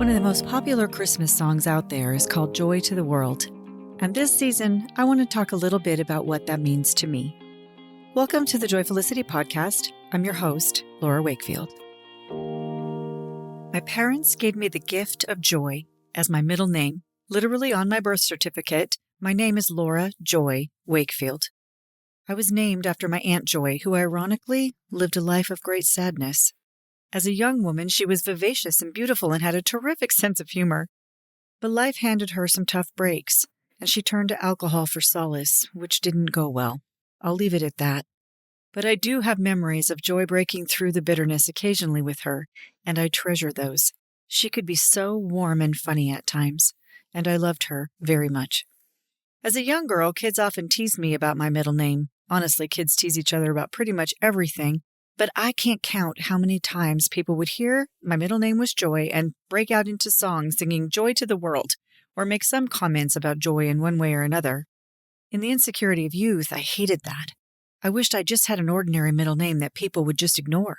One of the most popular Christmas songs out there is called Joy to the World. And this season, I want to talk a little bit about what that means to me. Welcome to the Joyfulicity podcast. I'm your host, Laura Wakefield. My parents gave me the gift of joy as my middle name. Literally on my birth certificate, my name is Laura Joy Wakefield. I was named after my Aunt Joy, who ironically lived a life of great sadness. As a young woman, she was vivacious and beautiful and had a terrific sense of humor. But life handed her some tough breaks, and she turned to alcohol for solace, which didn't go well. I'll leave it at that. But I do have memories of joy breaking through the bitterness occasionally with her, and I treasure those. She could be so warm and funny at times, and I loved her very much. As a young girl, kids often teased me about my middle name. Honestly, kids tease each other about pretty much everything. But I can't count how many times people would hear my middle name was Joy and break out into songs singing Joy to the World or make some comments about joy in one way or another. In the insecurity of youth, I hated that. I wished I just had an ordinary middle name that people would just ignore.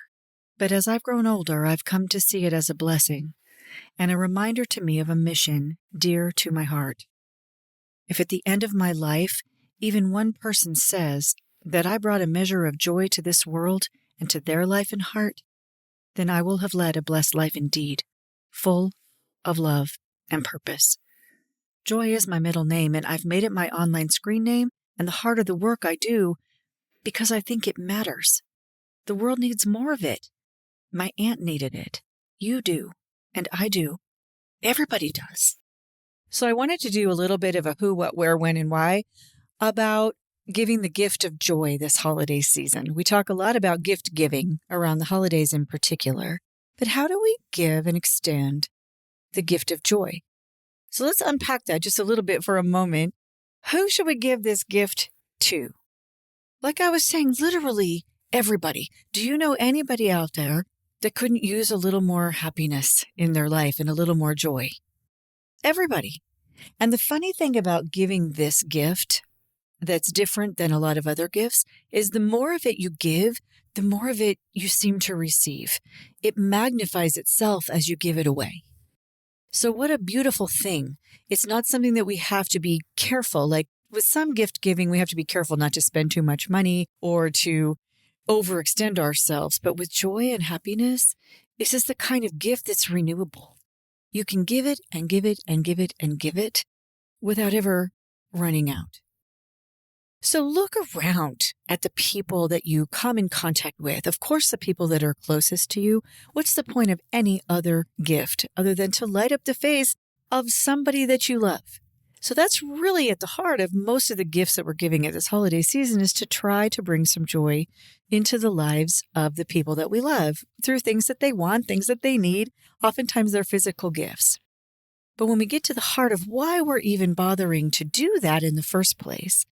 But as I've grown older, I've come to see it as a blessing and a reminder to me of a mission dear to my heart. If at the end of my life, even one person says that I brought a measure of joy to this world and to their life and heart, then I will have led a blessed life indeed, full of love and purpose. Joy is my middle name, and I've made it my online screen name and the heart of the work I do because I think it matters. The world needs more of it. My aunt needed it. You do, and I do. Everybody does. So I wanted to do a little bit of a who, what, where, when, and why about giving the gift of joy this holiday season. We talk a lot about gift giving around the holidays in particular, but how do we give and extend the gift of joy? So let's unpack that just a little bit for a moment. Who should we give this gift to? Like I was saying, literally everybody. Do you know anybody out there that couldn't use a little more happiness in their life and a little more joy? Everybody. And the funny thing about giving this gift that's different than a lot of other gifts is the more of it you give, the more of it you seem to receive. It magnifies itself as you give it away. So what a beautiful thing. It's not something that we have to be careful. Like with some gift giving, we have to be careful not to spend too much money or to overextend ourselves. But with joy and happiness, this is the kind of gift that's renewable. You can give it and give it and give it and give it without ever running out. So look around at the people that you come in contact with. Of course, the people that are closest to you. What's the point of any other gift other than to light up the face of somebody that you love? So that's really at the heart of most of the gifts that we're giving at this holiday season, is to try to bring some joy into the lives of the people that we love through things that they want, things that they need. Oftentimes they're physical gifts. But when we get to the heart of why we're even bothering to do that in the first place,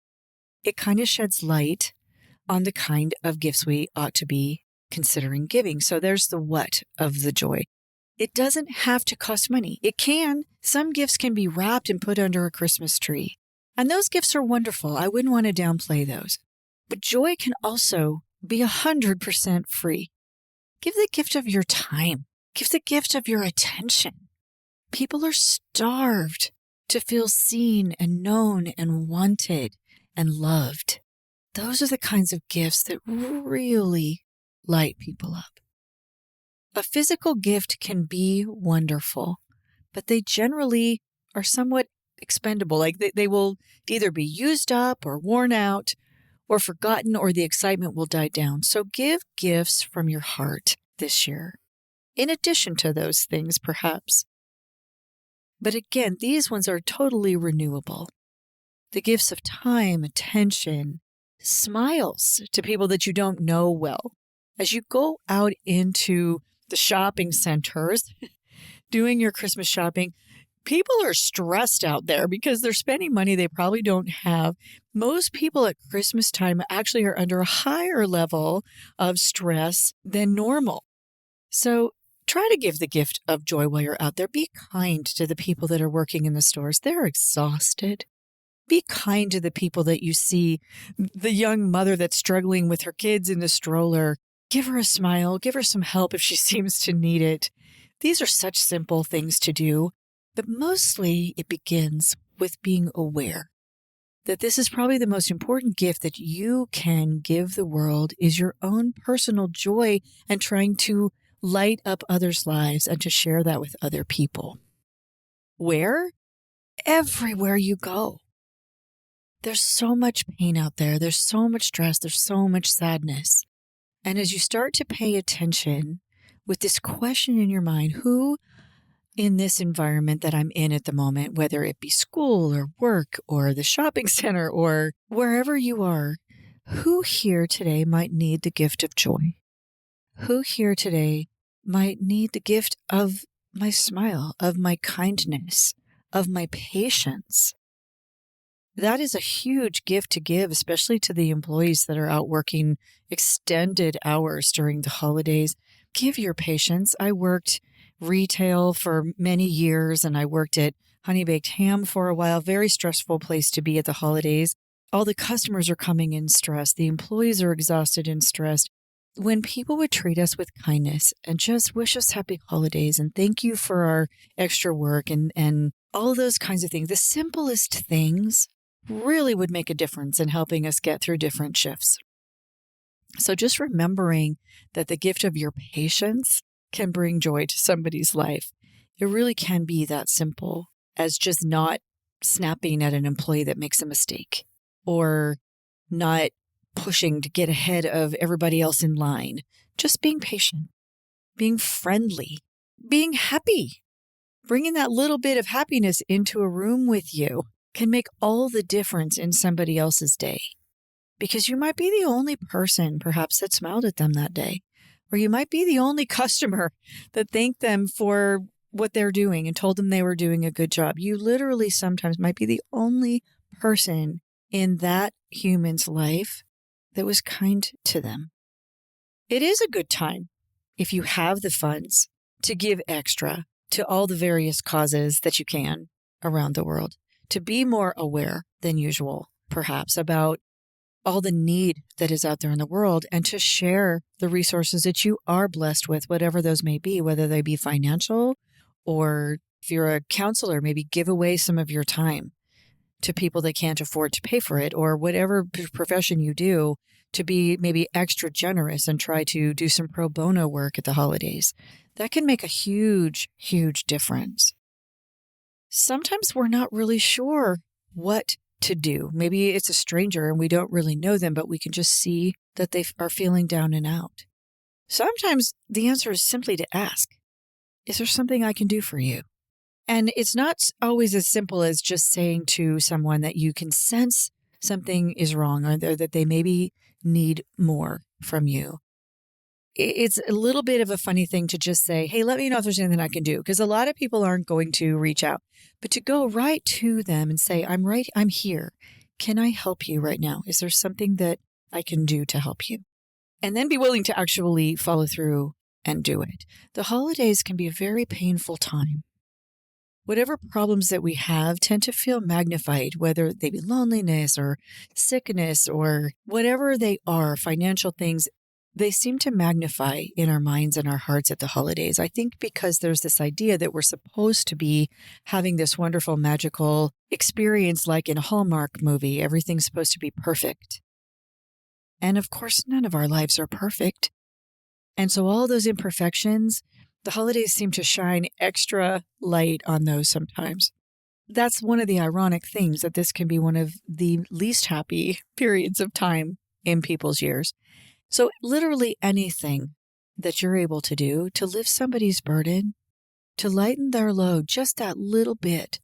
it kind of sheds light on the kind of gifts we ought to be considering giving. So there's the what of the joy. It doesn't have to cost money. It can. Some gifts can be wrapped and put under a Christmas tree. And those gifts are wonderful. I wouldn't want to downplay those. But joy can also be 100% free. Give the gift of your time. Give the gift of your attention. People are starved to feel seen and known and wanted and loved. Those are the kinds of gifts that really light people up. A physical gift can be wonderful, but they generally are somewhat expendable. Like they will either be used up or worn out or forgotten, or the excitement will die down. So give gifts from your heart this year, in addition to those things, perhaps. But again, these ones are totally renewable. The gifts of time, attention, smiles to people that you don't know well. As you go out into the shopping centers, doing your Christmas shopping, people are stressed out there because they're spending money they probably don't have. Most people at Christmas time actually are under a higher level of stress than normal. So try to give the gift of joy while you're out there. Be kind to the people that are working in the stores. They're exhausted. Be kind to the people that you see, the young mother that's struggling with her kids in the stroller. Give her a smile. Give her some help if she seems to need it. These are such simple things to do, but mostly it begins with being aware that this is probably the most important gift that you can give the world is your own personal joy and trying to light up others' lives and to share that with other people. Where? Everywhere you go. There's so much pain out there. There's so much stress. There's so much sadness. And as you start to pay attention with this question in your mind, who in this environment that I'm in at the moment, whether it be school or work or the shopping center or wherever you are, who here today might need the gift of joy? Who here today might need the gift of my smile, of my kindness, of my patience? That is a huge gift to give, especially to the employees that are out working extended hours during the holidays. Give your patience. I worked retail for many years and I worked at Honey Baked Ham for a while. Very stressful place to be at the holidays. All the customers are coming in stressed. The employees are exhausted and stressed. When people would treat us with kindness and just wish us happy holidays and thank you for our extra work and all those kinds of things, the simplest things really would make a difference in helping us get through different shifts. So just remembering that the gift of your patience can bring joy to somebody's life. It really can be that simple as just not snapping at an employee that makes a mistake or not pushing to get ahead of everybody else in line. Just being patient, being friendly, being happy. Bringing that little bit of happiness into a room with you can make all the difference in somebody else's day. Because you might be the only person perhaps that smiled at them that day. Or you might be the only customer that thanked them for what they're doing and told them they were doing a good job. You literally sometimes might be the only person in that human's life that was kind to them. It is a good time, if you have the funds, to give extra to all the various causes that you can around the world, to be more aware than usual, perhaps, about all the need that is out there in the world and to share the resources that you are blessed with, whatever those may be, whether they be financial or if you're a counselor, maybe give away some of your time to people that can't afford to pay for it, or whatever profession you do, to be maybe extra generous and try to do some pro bono work at the holidays. That can make a huge, huge difference. Sometimes we're not really sure what to do. Maybe it's a stranger and we don't really know them, but we can just see that they are feeling down and out. Sometimes the answer is simply to ask, is there something I can do for you? And it's not always as simple as just saying to someone that you can sense something is wrong or that they maybe need more from you. It's a little bit of a funny thing to just say, hey, let me know if there's anything I can do. Because a lot of people aren't going to reach out. But to go right to them and say, I'm here. Can I help you right now? Is there something that I can do to help you? And then be willing to actually follow through and do it. The holidays can be a very painful time. Whatever problems that we have tend to feel magnified, whether they be loneliness or sickness or whatever they are, financial things, they seem to magnify in our minds and our hearts at the holidays. I think because there's this idea that we're supposed to be having this wonderful, magical experience like in a Hallmark movie. Everything's supposed to be perfect. And of course, none of our lives are perfect. And so all those imperfections, the holidays seem to shine extra light on those sometimes. That's one of the ironic things, that this can be one of the least happy periods of time in people's years. So literally anything that you're able to do to lift somebody's burden, to lighten their load just that little bit.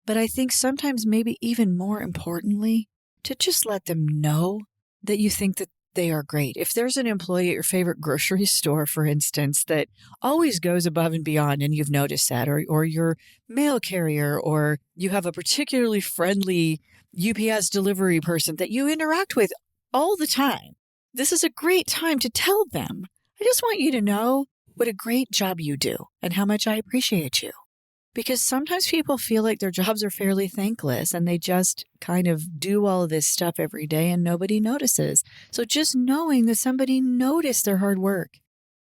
But I think sometimes maybe even more importantly, to just let them know that you think that they are great. If there's an employee at your favorite grocery store, for instance, that always goes above and beyond, and you've noticed that, or your mail carrier, or you have a particularly friendly UPS delivery person that you interact with all the time, this is a great time to tell them, I just want you to know what a great job you do and how much I appreciate you. Because sometimes people feel like their jobs are fairly thankless and they just kind of do all of this stuff every day and nobody notices. So just knowing that somebody noticed their hard work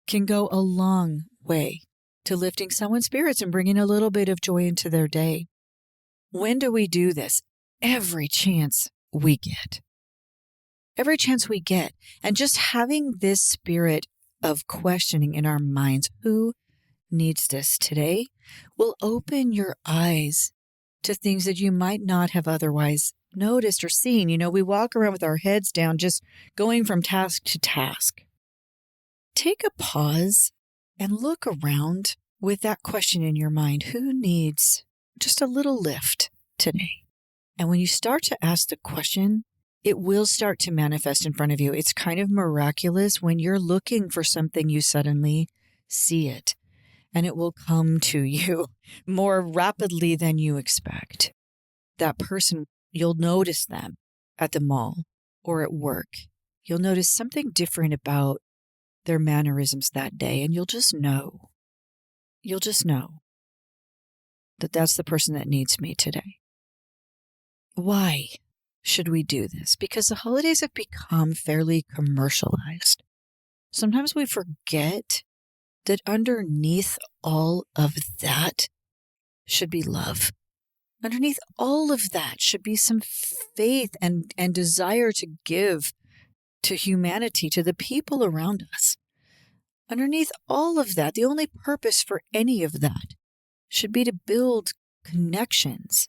can go a long way to lifting someone's spirits and bringing a little bit of joy into their day. When do we do this? Every chance we get. Every chance we get. And just having this spirit of questioning in our minds, who needs this today, will open your eyes to things that you might not have otherwise noticed or seen. We walk around with our heads down, just going from task to task. Take a pause and look around with that question in your mind. Who needs just a little lift today? And when you start to ask the question, it will start to manifest in front of you. It's kind of miraculous. When you're looking for something, you suddenly see it, and it will come to you more rapidly than you expect. That person, you'll notice them at the mall or at work. You'll notice something different about their mannerisms that day, and you'll just know. You'll just know that that's the person that needs me today. Why should we do this? Because the holidays have become fairly commercialized. Sometimes we forget that underneath all of that should be love. Underneath all of that should be some faith and desire to give to humanity, to the people around us. Underneath all of that, the only purpose for any of that should be to build connections,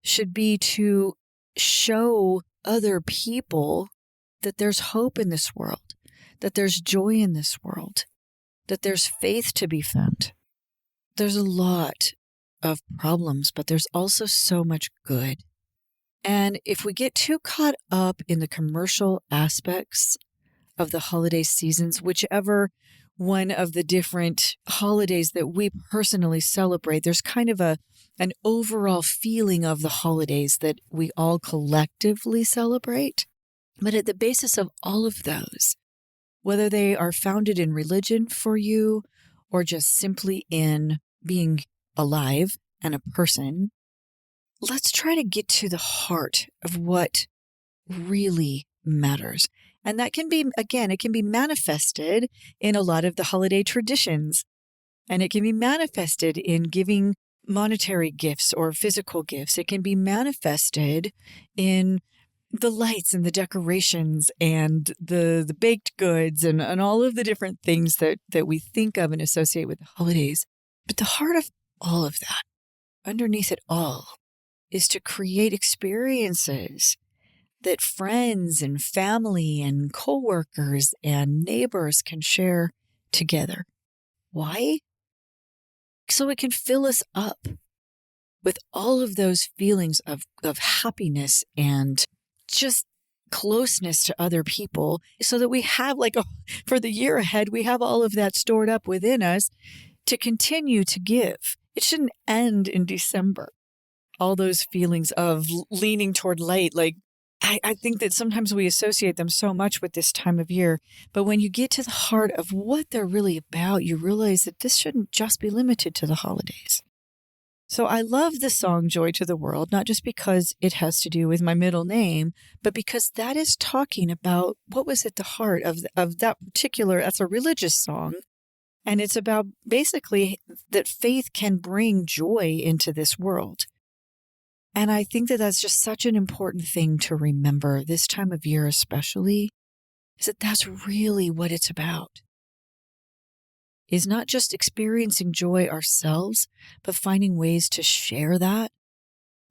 should be to show other people that there's hope in this world, that there's joy in this world, that there's faith to be found. There's a lot of problems, but there's also so much good. And if we get too caught up in the commercial aspects of the holiday seasons, whichever one of the different holidays that we personally celebrate, there's kind of an overall feeling of the holidays that we all collectively celebrate. But at the basis of all of those, whether they are founded in religion for you or just simply in being alive and a person, let's try to get to the heart of what really matters. And that can be, again, it can be manifested in a lot of the holiday traditions. And it can be manifested in giving monetary gifts or physical gifts. It can be manifested in the lights and the decorations and the baked goods and all of the different things that we think of and associate with the holidays. But the heart of all of that, underneath it all, is to create experiences that friends and family and coworkers and neighbors can share together. Why? So it can fill us up with all of those feelings of happiness and just closeness to other people, so that we have for the year ahead, we have all of that stored up within us to continue to give. It shouldn't end in December. All those feelings of leaning toward light, I think that sometimes we associate them so much with this time of year. But when you get to the heart of what they're really about, you realize that this shouldn't just be limited to the holidays. So I love the song Joy to the World, not just because it has to do with my middle name, but because that is talking about what was at the heart of that particular, that's a religious song. And it's about basically that faith can bring joy into this world. And I think that that's just such an important thing to remember this time of year especially, is that that's really what it's about. Is not just experiencing joy ourselves, but finding ways to share that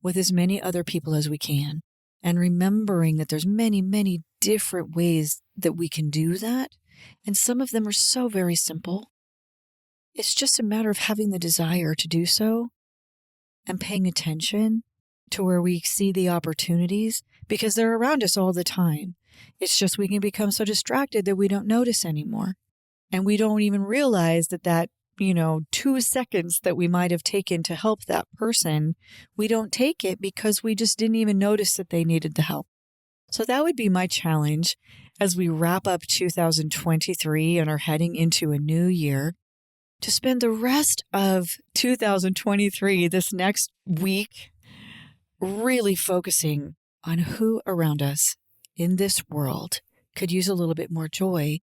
with as many other people as we can. And remembering that there's many, many different ways that we can do that. And some of them are so very simple. It's just a matter of having the desire to do so and paying attention to where we see the opportunities, because they're around us all the time. It's just we can become so distracted that we don't notice anymore. And we don't even realize that 2 seconds that we might have taken to help that person, we don't take it because we just didn't even notice that they needed the help. So that would be my challenge as we wrap up 2023 and are heading into a new year, to spend the rest of 2023, this next week, really focusing on who around us in this world could use a little bit more joy,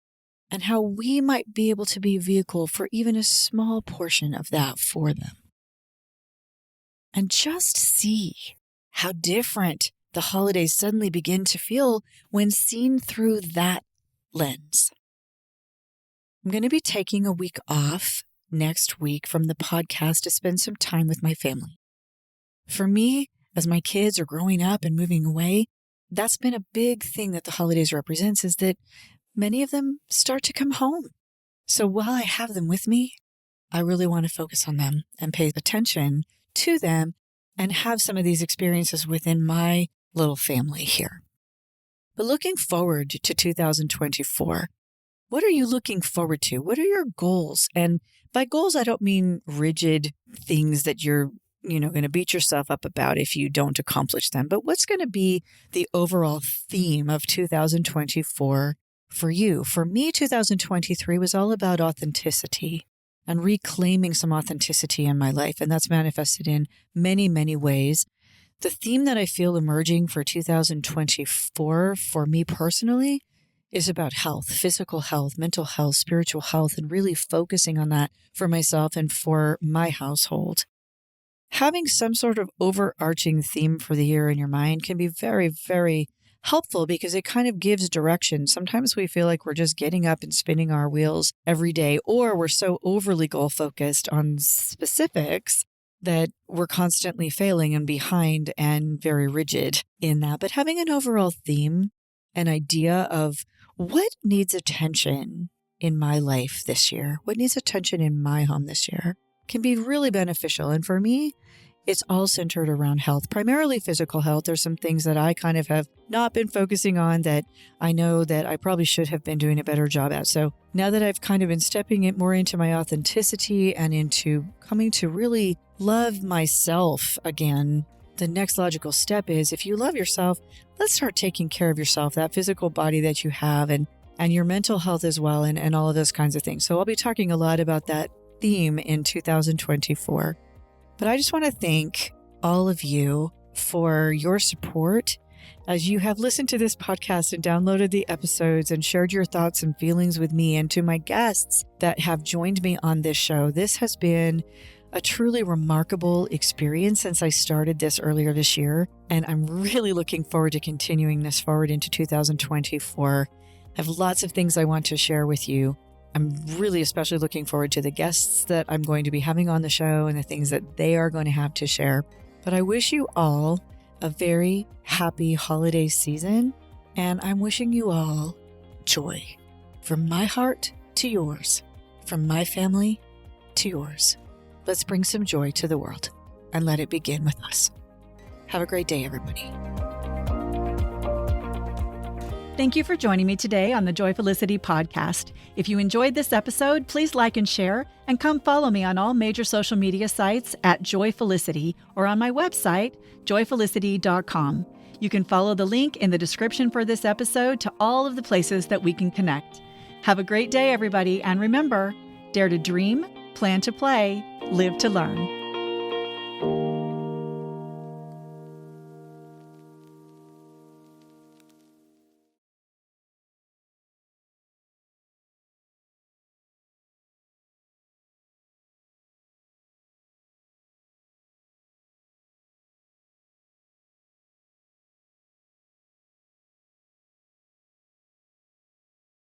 and how we might be able to be a vehicle for even a small portion of that for them. And just see how different the holidays suddenly begin to feel when seen through that lens. I'm going to be taking a week off next week from the podcast to spend some time with my family. For me, as my kids are growing up and moving away, that's been a big thing that the holidays represents, is that many of them start to come home. So while I have them with me, I really want to focus on them and pay attention to them and have some of these experiences within my little family here. But looking forward to 2024, what are you looking forward to? What are your goals? And by goals, I don't mean rigid things that you're going to beat yourself up about if you don't accomplish them. But what's going to be the overall theme of 2024 for you? For me, 2023 was all about authenticity and reclaiming some authenticity in my life. And that's manifested in many, many ways. The theme that I feel emerging for 2024 for me personally is about health, physical health, mental health, spiritual health, and really focusing on that for myself and for my household. Having some sort of overarching theme for the year in your mind can be very, very helpful because it kind of gives direction. Sometimes we feel like we're just getting up and spinning our wheels every day, or we're so overly goal focused on specifics that we're constantly failing and behind and very rigid in that. But having an overall theme, an idea of what needs attention in my life this year, what needs attention in my home this year, can be really beneficial. And for me, it's all centered around health, primarily physical health. There's some things that I kind of have not been focusing on that I know that I probably should have been doing a better job at. So now that I've kind of been stepping it more into my authenticity and into coming to really love myself again, the next logical step is, if you love yourself, let's start taking care of yourself, that physical body that you have, and your mental health as well, and all of those kinds of things. So I'll be talking a lot about that theme in 2024. But I just want to thank all of you for your support as you have listened to this podcast and downloaded the episodes and shared your thoughts and feelings with me, and to my guests that have joined me on this show. This has been a truly remarkable experience since I started this earlier this year, and I'm really looking forward to continuing this forward into 2024. I have lots of things I want to share with you. I'm really especially looking forward to the guests that I'm going to be having on the show and the things that they are going to have to share. But I wish you all a very happy holiday season, and I'm wishing you all joy. From my heart to yours, from my family to yours. Let's bring some joy to the world and let it begin with us. Have a great day, everybody. Thank you for joining me today on the Joyfulicity podcast. If you enjoyed this episode, please like and share, and come follow me on all major social media sites at Joyfulicity or on my website, joyfulicity.com. You can follow the link in the description for this episode to all of the places that we can connect. Have a great day, everybody, and remember, dare to dream, plan to play, live to learn.